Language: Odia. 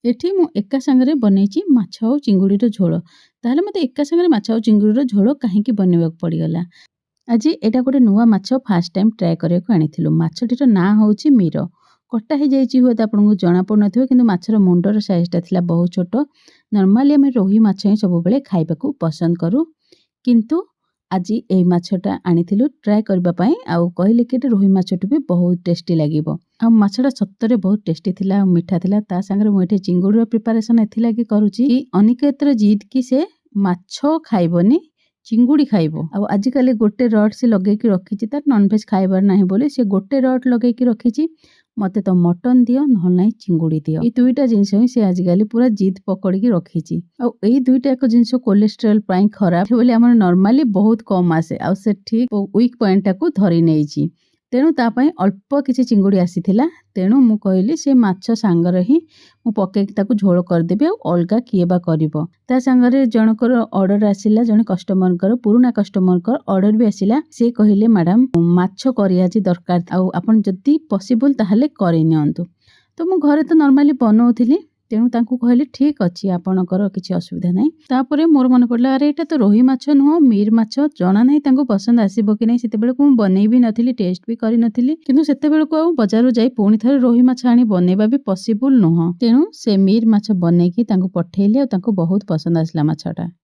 ଏଠି ମୁଁ ଏକା ସାଙ୍ଗରେ ବନେଇଛି ମାଛ ଆଉ ଚିଙ୍ଗୁଡ଼ିର ଝୋଳ। ତାହେଲେ ମୋତେ ଏକା ସାଙ୍ଗରେ ମାଛ ଆଉ ଚିଙ୍ଗୁଡ଼ିର ଝୋଳ କାହିଁକି ବନେଇବାକୁ ପଡ଼ିଗଲା? ଆଜି ଏଇଟା ଗୋଟେ ନୂଆ ମାଛ ଫାଷ୍ଟ ଟାଇମ୍ ଟ୍ରାଏ କରିବାକୁ ଆଣିଥିଲୁ। ମାଛଟିର ନାଁ ହେଉଛି ମୀର। କଟା ହେଇଯାଇଛି ହୁଏତ ଆପଣଙ୍କୁ ଜଣାପଡ଼ୁନଥିବ, କିନ୍ତୁ ମାଛର ମୁଣ୍ଡର ସାଇଜ୍ଟା ଥିଲା ବହୁତ ଛୋଟ। ନର୍ମାଲି ଆମେ ରୋହି ମାଛ ହିଁ ସବୁବେଳେ ଖାଇବାକୁ ପସନ୍ଦ କରୁ, କିନ୍ତୁ ଆଜି ଏଇ ମାଛଟା ଆଣିଥିଲୁ ଟ୍ରାଏ କରିବା ପାଇଁ। ଆଉ କହିଲେ କି ଏଟା ରୋହି ମାଛଠୁ ବି ବହୁତ ଟେଷ୍ଟି ଲାଗିବ। ଆଉ ମାଛଟା ସତରେ ବହୁତ ଟେଷ୍ଟି ଥିଲା ଆଉ ମିଠା ଥିଲା। ତା ସାଙ୍ଗରେ ମୁଁ ଏଠି ଚିଙ୍ଗୁଡ଼ିର ପ୍ରିପାରେସନ୍ ଏଥିଲାଗି କରୁଛି କି ଅନିକେତର ଜିଦ୍ କି ସେ ମାଛ ଖାଇବନି, ଚିଙ୍ଗୁଡ଼ି ଖାଇବ। ଆଉ ଆଜିକାଲି ଗୋଟେ ରଡ୍ ସେ ଲଗେଇକି ରଖିଛି, ତାର ନନଭେଜ୍ ଖାଇବାର ନାହିଁ ବୋଲି ସେ ଗୋଟେ ରଡ୍ ଲଗେଇକି ରଖିଛି। ମୋତେ ତ ମଟନ୍ ଦିଅ, ନହେଲେ ନାହିଁ ଚିଙ୍ଗୁଡ଼ି ଦିଅ। ଏଇ ଦୁଇଟା ଜିନିଷ ହିଁ ସେ ଆଜିକାଲି ପୁରା ଜିଦ୍ ପକଡ଼ିକି ରଖିଛି। ଆଉ ଏଇ ଦୁଇଟା ଏକ ଜିନିଷ କୋଲେଷ୍ଟ୍ରଲ୍ ପାଇଁ ଖରାପ ବୋଲି ଆମର ନର୍ମାଲି ବହୁତ କମ୍ ଆସେ, ଆଉ ସେ ଠିକ୍ ୱିକ୍ ପଏଣ୍ଟଟାକୁ ଧରି ନେଇଛି। ତେଣୁ ତା ପାଇଁ ଅଳ୍ପ କିଛି ଚିଙ୍ଗୁଡ଼ି ଆସିଥିଲା। ତେଣୁ ମୁଁ କହିଲି ସେ ମାଛ ସାଙ୍ଗରେ ହିଁ ମୁଁ ପକେଇକି ତାକୁ ଝୋଳ କରିଦେବି, ଆଉ ଅଲଗା କିଏ ବା କରିବ। ତା ସାଙ୍ଗରେ ଜଣଙ୍କର ଅର୍ଡ଼ର ଆସିଲା, ଜଣେ କଷ୍ଟମରଙ୍କର, ପୁରୁଣା କଷ୍ଟମରଙ୍କର ଅର୍ଡ଼ର ବି ଆସିଲା। ସେ କହିଲେ ମ୍ୟାଡ଼ାମ୍ ମାଛ କରି ଆଜି ଦରକାର, ଆଉ ଆପଣ ଯଦି ପସିବୁଲ୍ ତାହେଲେ କରିନିଅନ୍ତୁ। ତ ମୁଁ ଘରେ ତ ନର୍ମାଲି ବନଉଥିଲି, ତେଣୁ ତାଙ୍କୁ କହିଲି ଠିକ୍ ଅଛି, ଆପଣଙ୍କର କିଛି ଅସୁବିଧା ନାହିଁ। ତାପରେ ମୋର ମନେ ପଡ଼ିଲା, ଆରେ ଏଇଟା ତ ରୋହି ମାଛ ନୁହଁ, ମୀର ମାଛ। ଜଣା ନାହିଁ ତାଙ୍କୁ ପସନ୍ଦ ଆସିବ କି ନାହିଁ। ସେତେବେଳକୁ ମୁଁ ବନେଇ ବି ନଥିଲି, ଟେଷ୍ଟ ବି କରିନଥିଲି। କିନ୍ତୁ ସେତେବେଳକୁ ଆଉ ବଜାରରୁ ଯାଇ ପୁଣି ଥରେ ରୋହି ମାଛ ଆଣି ବନେଇବା ବି ପସିବୁଲ୍ ନୁହଁ। ତେଣୁ ସେ ମୀର ମାଛ ବନେଇକି ତାଙ୍କୁ ପଠେଇଲି, ଆଉ ତାଙ୍କୁ ବହୁତ ପସନ୍ଦ ଆସିଲା ମାଛଟା।